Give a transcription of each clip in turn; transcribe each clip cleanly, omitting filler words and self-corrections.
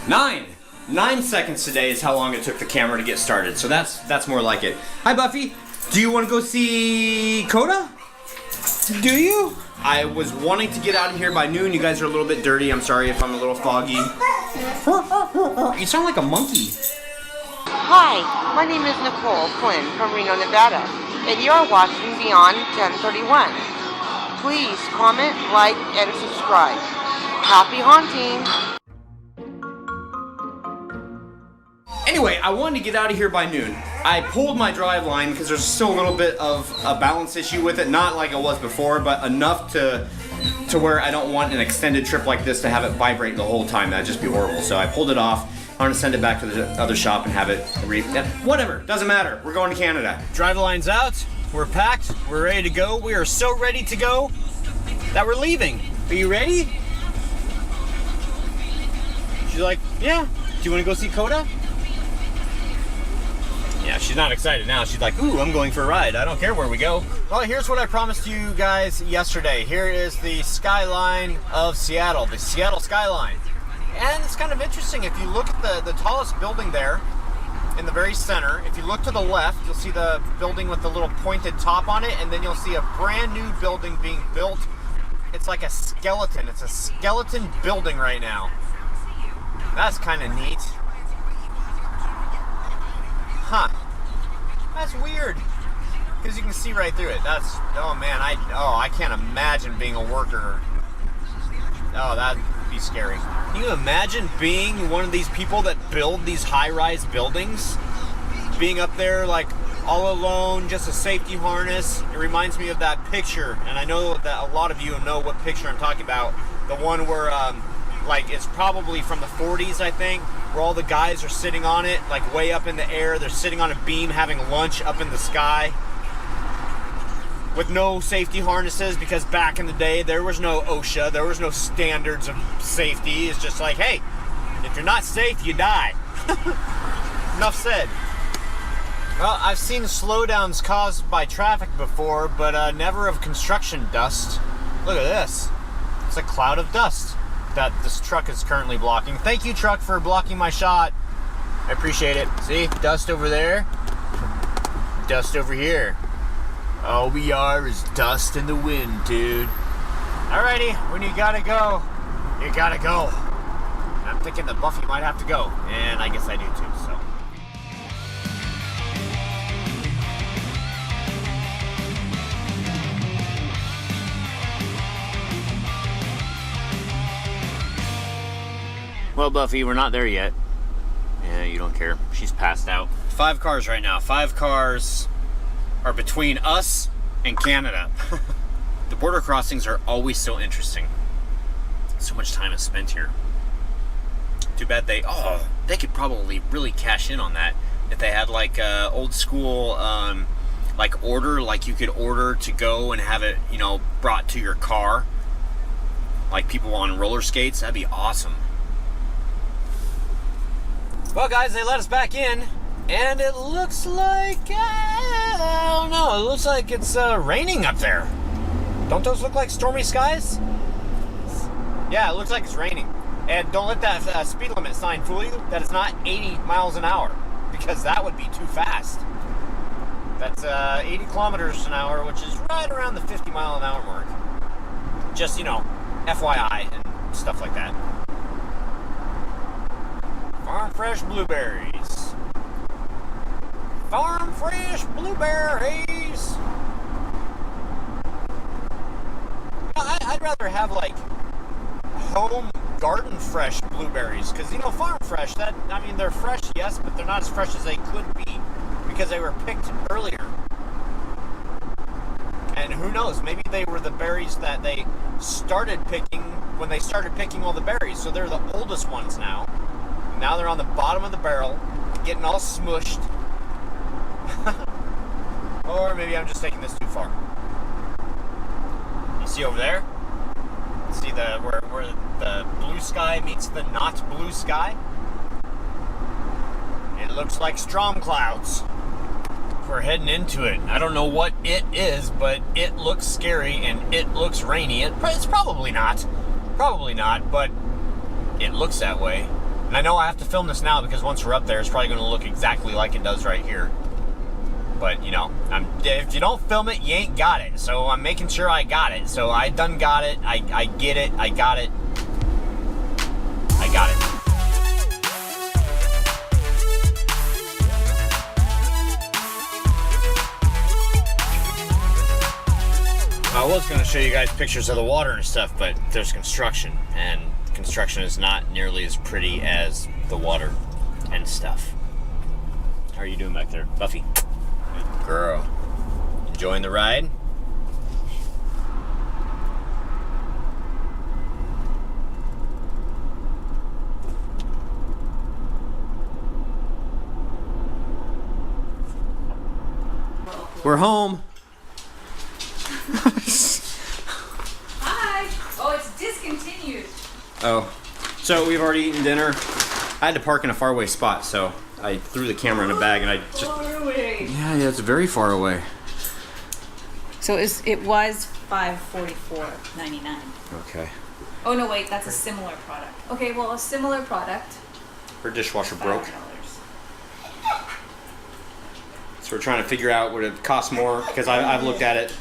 9 seconds today is how long it took the camera to get started, so that's more like it. Hi Buffy, do you want to go see Coda? Do you? I was wanting to get out of here by noon. You guys are a little bit dirty. I'm sorry if I'm a little foggy. You sound like a monkey. Hi, my name is Nicole Quinn from Reno, Nevada, and you're watching Beyond 1031. Please comment, like, and subscribe. Happy haunting! Anyway, I wanted to get out of here by noon. I pulled my drive line because there's still a little bit of a balance issue with it. Not like it was before, but enough to where I don't want an extended trip like this to have it vibrate the whole time. That'd just be horrible. So I pulled it off. I'm gonna send it back to the other shop and have it whatever, doesn't matter. We're going to Canada. Drive line's out. We're packed. We're ready to go. We are so ready to go that we're leaving. Are you ready? She's like, yeah. Do you want to go see Coda? Yeah, she's not excited now. She's like, ooh, I'm going for a ride. I don't care where we go. Well, here's what I promised you guys yesterday. Here is the skyline of Seattle, the Seattle skyline. And it's kind of interesting. If you look at the tallest building there in the very center, if you look to the left, you'll see the building with the little pointed top on it, and then you'll see a brand new building being built. It's like a skeleton. It's a skeleton building right now. That's kind of neat. Huh. That's weird. Because you can see right through it. That's, oh man, I can't imagine being a worker. Oh, that'd be scary. Can you imagine being one of these people that build these high-rise buildings? Being up there like all alone, just a safety harness. It reminds me of that picture, and I know that a lot of you know what picture I'm talking about. The one where, like, it's probably from the 40s, I think, where all the guys are sitting on it, like way up in the air. They're sitting on a beam having lunch up in the sky with no safety harnesses, because back in the day there was no OSHA, there was no standards of safety. It's just like, hey, if you're not safe, you die. Enough said. Well, I've seen slowdowns caused by traffic before, but never of construction dust. Look at this. It's a cloud of dust that this truck is currently blocking. Thank you, truck, for blocking my shot. I appreciate it. See, dust over there, dust over here. All we are is dust in the wind, dude. Alrighty, when you gotta go, you gotta go. I'm thinking that Buffy might have to go, and I guess I do too, so. Well, Buffy, we're not there yet. Yeah, you don't care. She's passed out. 5 cars right now. 5 cars are between us and Canada. The border crossings are always so interesting. So much time is spent here. Too bad they could probably really cash in on that if they had like old school like order, like you could order to go and have it, you know, brought to your car, like people on roller skates. That'd be awesome. Well, guys, they let us back in, and it looks like, I don't know, it looks like it's raining up there. Don't those look like stormy skies? Yeah, it looks like it's raining. And don't let that speed limit sign fool you. That is not 80 miles an hour, because that would be too fast. That's 80 kilometers an hour, which is right around the 50 mile an hour mark. Just, you know, FYI and stuff like that. Farm fresh blueberries. Farm fresh blueberries. I'd rather have like home garden fresh blueberries, because you know, farm fresh, that, I mean, they're fresh, yes, but they're not as fresh as they could be because they were picked earlier. And who knows, maybe they were the berries that they started picking when they started picking all the berries, so they're the oldest ones now. Now they're on the bottom of the barrel, getting all smushed. Or maybe I'm just taking this too far. You see over there? See the where the blue sky meets the not blue sky? It looks like storm clouds. We're heading into it. I don't know what it is, but it looks scary and it looks rainy. It's probably not. Probably not, but it looks that way. And I know I have to film this now because once we're up there, it's probably going to look exactly like it does right here. But, you know, if you don't film it, you ain't got it. So I'm making sure I got it. So I done got it. I get it. I got it. I got it. I was going to show you guys pictures of the water and stuff, but there's construction, and construction is not nearly as pretty as the water and stuff. How are you doing back there, Buffy? Good girl. Enjoying the ride? We're home. Hi. Oh, it's discontinued. Oh, so we've already eaten dinner. I had to park in a faraway spot, so I threw the camera in a bag and I just... Far away. Yeah, it's very far away. So it was $544.99. Okay. Oh no, wait, that's a similar product. Okay, well, a similar product. Her dishwasher broke. $5. So we're trying to figure out what it costs more, because I've looked at it.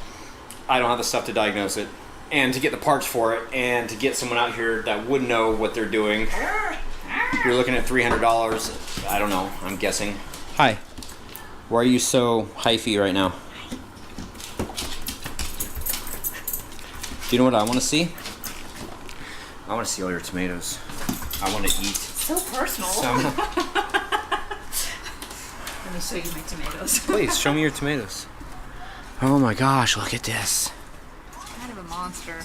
I don't have the stuff to diagnose it, and to get the parts for it, and to get someone out here that would know what they're doing. You're looking at $300. I don't know, I'm guessing. Hi. Why are you so hyphy right now? Do you know what I want to see? I want to see all your tomatoes. I want to eat So personal. some. Let me show you my tomatoes. Please, show me your tomatoes. Oh my gosh, look at this. It's kind of a monster.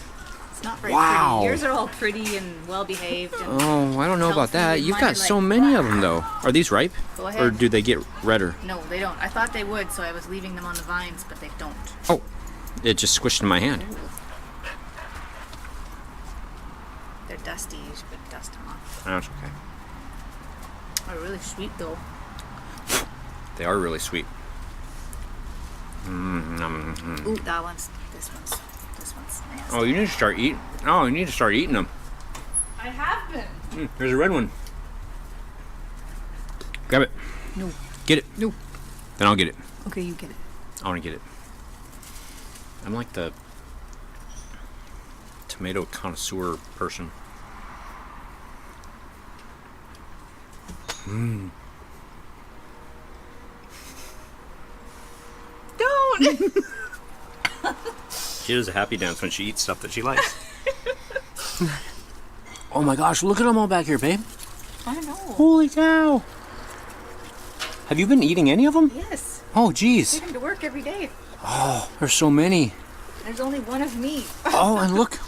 It's not very Wow. pretty. Yours are all pretty and well behaved. And Oh, I don't know about that. healthy. You've Mine got are so like- many of them though. Are these ripe? Go ahead. Or do they get redder? No, they don't. I thought they would, so I was leaving them on the vines, but they don't. Oh, it just squished in my hand. They're dusty. You should dust them off. That's okay. They're really sweet though. They are really sweet. Ooh, that one's. This one's nasty. Oh, you need to start eating. Oh, you need to start eating them. I have been. There's a red one. Grab it. No. Get it. No. Then I'll get it. Okay, you get it. I want to get it. I'm like the tomato connoisseur person. Don't. She does a happy dance when she eats stuff that she likes. Oh my gosh, look at them all back here, babe. I know. Holy cow. Have you been eating any of them? Yes. Oh, geez. Taking to work every day. Oh, there's so many. There's only one of me. Oh, and look.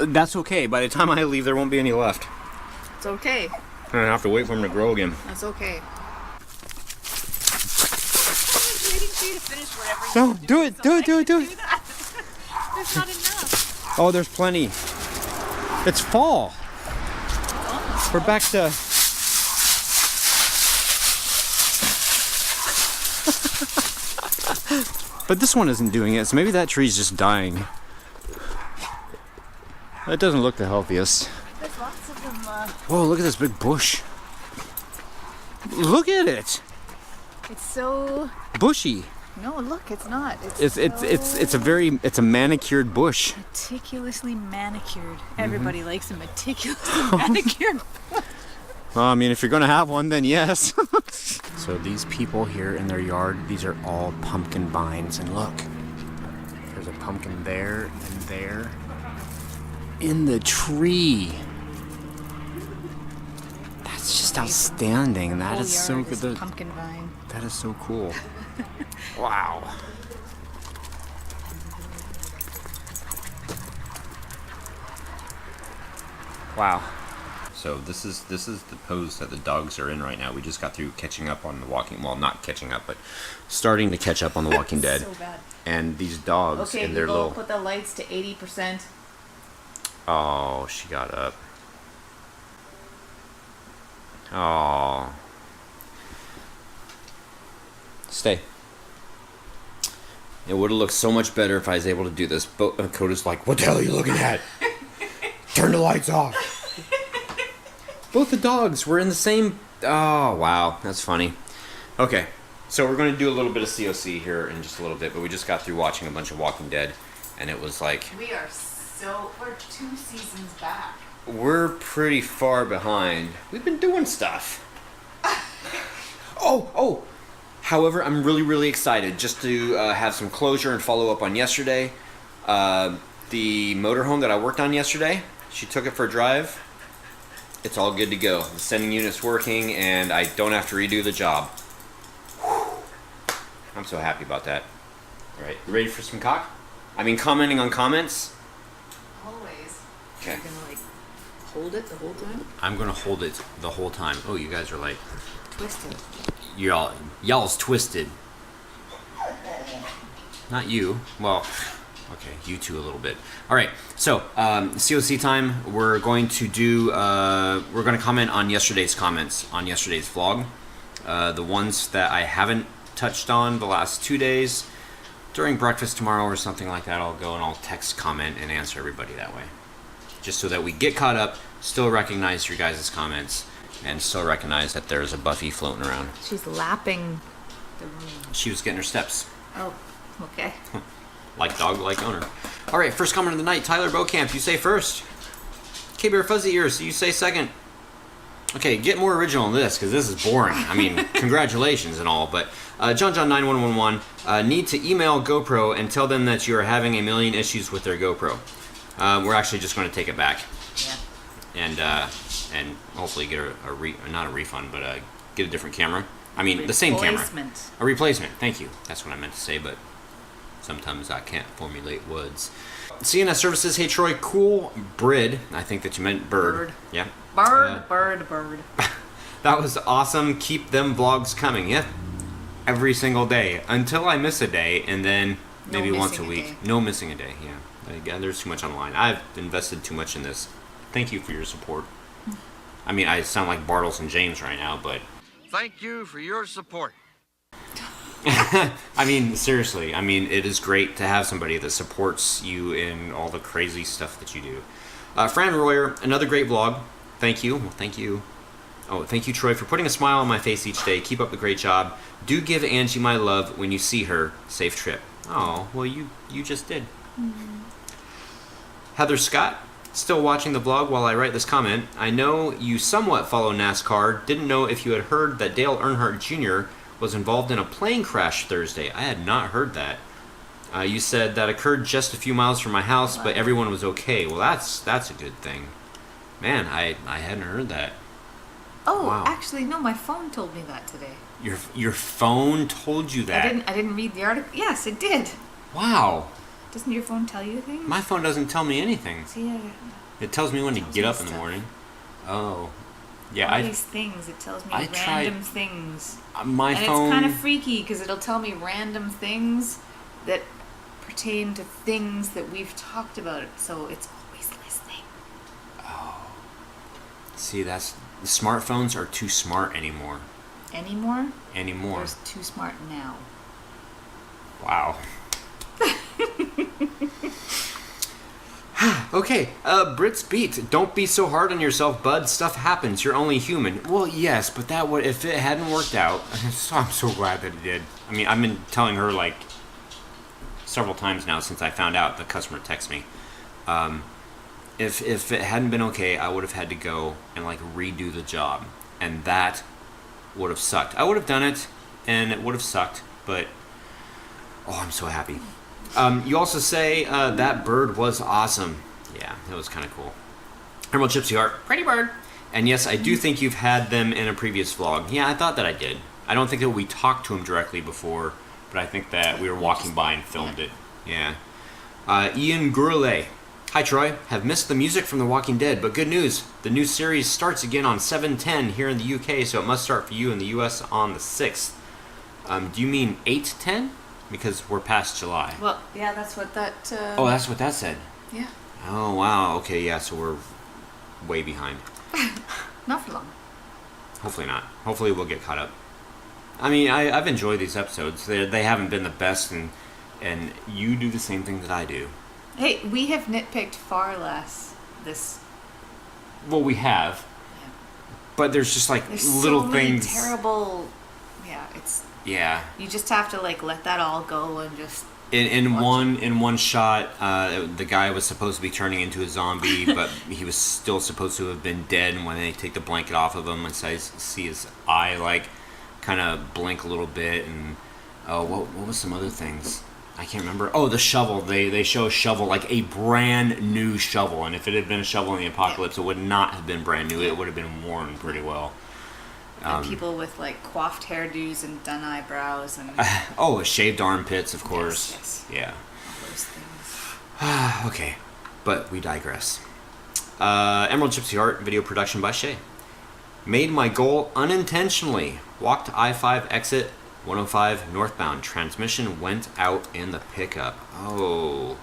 That's okay. By the time I leave, there won't be any left. It's okay. I'm going to have to wait for them to grow again. That's okay. I'm waiting for you to finish whatever you No, do it, do it, do it, do it. do that. There's not enough. Oh, there's plenty. It's fall. We're back to... But this one isn't doing it, so maybe that tree's just dying. That doesn't look the healthiest. There's lots of them. Whoa, look at this big bush. Look at it. It's so. Bushy. No, look, it's not. It's a manicured bush. Meticulously manicured. Everybody likes a meticulously manicured. Well, I mean, if you're gonna have one, then yes. So these people here in their yard, these are all pumpkin vines, and look, there's a pumpkin there and there in the tree. That's just outstanding. That is so good. Is pumpkin vine. That is so cool. Wow. Wow. So this is the pose that the dogs are in right now. We just got through catching up on the Walking, well, not catching up, but starting to catch up on the Walking Dead. So bad. And these dogs Okay, in their we'll little. put the lights to 80%. Oh, she got up. Oh. Stay. It would have looked so much better if I was able to do this. But Coda's like, "What the hell are you looking at? Turn the lights off." Both the dogs were in the same... Oh, wow. That's funny. Okay, so we're going to do a little bit of COC here in just a little bit, but we just got through watching a bunch of Walking Dead, and it was like... We're 2 seasons back. We're pretty far behind. We've been doing stuff. Oh! However, I'm really, really excited just to have some closure and follow up on yesterday. The motorhome that I worked on yesterday, she took it for a drive. It's all good to go. The sending unit's working, and I don't have to redo the job. Whew. I'm so happy about that. All right, you ready for some commenting on comments? Always. Okay. You're gonna like hold it the whole time? I'm gonna hold it the whole time. Oh, you guys are like... Twisted. Y'all's twisted. Not you. Well, okay, you two a little bit. All right, so COC time. We're going to do. We're going to comment on yesterday's comments on yesterday's vlog. The ones that I haven't touched on the last 2 days. During breakfast tomorrow or something like that, I'll go and I'll text, comment, and answer everybody that way. Just so that we get caught up, still recognize your guys' comments, and still recognize that there's a Buffy floating around. She's lapping the room. She was getting her steps. Oh, okay. Like dog, like owner. All right, first comment of the night. Tyler Beaucamp, you say first. K-Bear Fuzzy Ears, you say second. Okay, get more original in this, because this is boring. I mean, congratulations and all, but JohnJohn9111, need to email GoPro and tell them that you are having a million issues with their GoPro. We're actually just going to take it back. Yeah. And hopefully get not a refund, but get a different camera. I mean, the same camera. A replacement. Thank you. That's what I meant to say, but sometimes I can't formulate words. CNS Services, hey Troy, cool Brid. I think that you meant bird. Yeah. Bird. That was awesome. Keep them vlogs coming. Yeah. Every single day until I miss a day, and then maybe once a week. No missing a day. Yeah. Again, there's too much online. I've invested too much in this. Thank you for your support. I mean, I sound like Bartles and James right now, but... Thank you for your support. I mean, seriously. I mean, it is great to have somebody that supports you in all the crazy stuff that you do. Fran Royer, another great vlog. Thank you. Well, thank you. Oh, thank you, Troy, for putting a smile on my face each day. Keep up the great job. Do give Angie my love when you see her. Safe trip. Oh, well, you just did. Mm-hmm. Heather Scott, still watching the vlog while I write this comment. I know you somewhat follow NASCAR. Didn't know if you had heard that Dale Earnhardt Jr. was involved in a plane crash Thursday. I had not heard that. You said that occurred just a few miles from my house, but everyone was okay. Well, that's a good thing. Man, I hadn't heard that. Oh, wow. Actually, no, my phone told me that today. Your phone told you that? I didn't read the article. Yes, it did. Wow. Doesn't your phone tell you things? My phone doesn't tell me anything. Yeah. It tells me when to get up in the morning. Oh. Yeah, all these things. It tells me random things. My phone... And it's kind of freaky because it'll tell me random things that pertain to things that we've talked about. So it's always listening. Oh. See, that's... The smartphones are too smart anymore. Anymore? Anymore. They're too smart now. Wow. Okay, Brits Beat. Don't be so hard on yourself, bud. Stuff happens. You're only human. Well, yes, but that would if it hadn't worked out. I'm so glad that it did. I mean, I've been telling her like several times now since I found out the customer texted me. If it hadn't been okay, I would have had to go and like redo the job, and that would have sucked. I would have done it, and it would have sucked, but oh, I'm so happy. You also say that bird was awesome. Yeah, it was kind of cool. Emerald Gypsy Heart, pretty bird. And yes, I do think you've had them in a previous vlog. Yeah, I thought that I did. I don't think that we talked to him directly before, but I think that we were walking by and filmed it. Yeah. Ian Gurley. Hi, Troy. Have missed the music from The Walking Dead, but good news. The new series starts again on 7/10 here in the UK, so it must start for you in the US on the 6th. Do you mean 8/10? Because we're past July. Well, yeah, that's what that... Oh, that's what that said? Yeah. Oh, wow. Okay, yeah, so we're way behind. Not for long. Hopefully not. Hopefully we'll get caught up. I mean, I've enjoyed these episodes. They haven't been the best, and you do the same thing that I do. Hey, we have nitpicked far less this... Well, we have. Yeah. But there's just like There's little so many things. terrible. Yeah, it's. Yeah. You just have to like let that all go and just. In one shot, the guy was supposed to be turning into a zombie, but he was still supposed to have been dead. And when they take the blanket off of him, and see his eye like kind of blink a little bit, and what was some other things? I can't remember. Oh, the shovel. They show a shovel, like a brand new shovel, and if it had been a shovel in the apocalypse, it would not have been brand new. It would have been worn pretty well. And people with like coiffed hairdos and done eyebrows and. Shaved armpits, of course. Yes. Yeah. All those things. Okay, but we digress. Emerald Gypsy Art, video production by Shay. Made my goal unintentionally. Walked I-5 exit 105 northbound. Transmission went out in the pickup. Oh.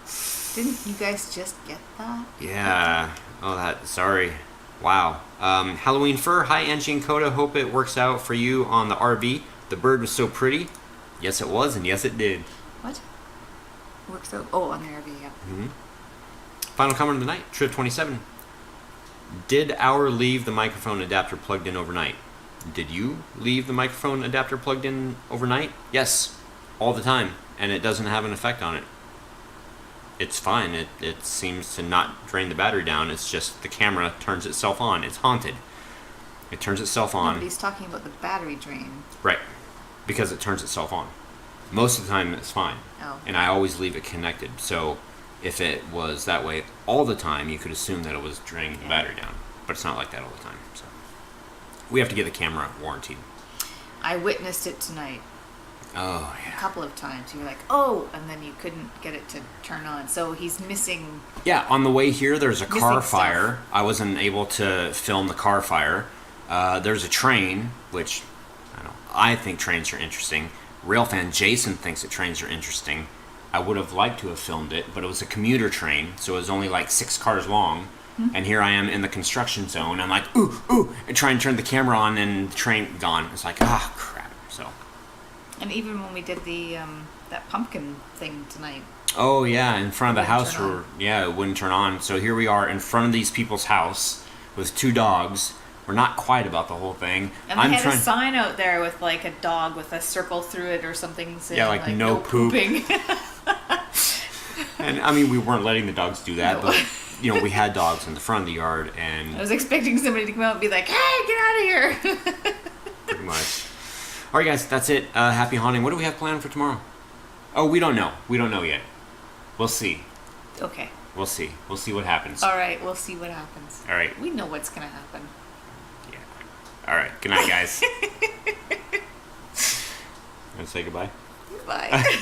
Didn't you guys just get that? Yeah. Oh, sorry. Wow. Halloween fur. Hi, Angie and Coda. Hope it works out for you on the RV. The bird was so pretty. Yes, it was, and yes, it did. What? Works out. Oh, on the RV, yeah. Mm-hmm. Final comment of the night. Trip 27. Did our leave the microphone adapter plugged in overnight? Did you leave the microphone adapter plugged in overnight? Yes. All the time. And it doesn't have an effect on it. It's fine. It seems to not drain the battery down. It's just the camera turns itself on. It's haunted. It turns itself on. Nobody's talking about the battery drain. Right. Because it turns itself on. Most of the time it's fine. Oh. And I always leave it connected. So if it was that way all the time, you could assume that it was draining the battery down. But it's not like that all the time. So we have to get the camera warranted. I witnessed it tonight. Oh, A yeah. couple of times. You were like, oh, and then you couldn't get it to turn on. So he's missing. Yeah, on the way here, there's a car Missing stuff. fire. I wasn't able to film the car fire. There's a train, which I think trains are interesting. Railfan Jason thinks that trains are interesting. I would have liked to have filmed it, but it was a commuter train, so it was only like 6 cars long. Mm-hmm. And here I am in the construction zone. I'm like, ooh, and trying to turn the camera on, and the train gone. It's like, crap. So. And even when we did the that pumpkin thing tonight. Oh yeah, in front of the house, turn it wouldn't turn on. So here we are in front of these people's house with 2 dogs. We're not quiet about the whole thing. And they had a sign out there with like a dog with a circle through it or something saying like no poop. pooping. And I mean, we weren't letting the dogs do that, No. but we had dogs in the front of the yard, and I was expecting somebody to come out and be like, hey, get out of here. pretty much. All right, guys, that's it. Happy haunting. What do we have planned for tomorrow? Oh, we don't know. We don't know yet. We'll see. Okay. We'll see. We'll see what happens. All right, we'll see what happens. All right. We know what's going to happen. Yeah. All right. Good night, guys. Want to say goodbye? Bye.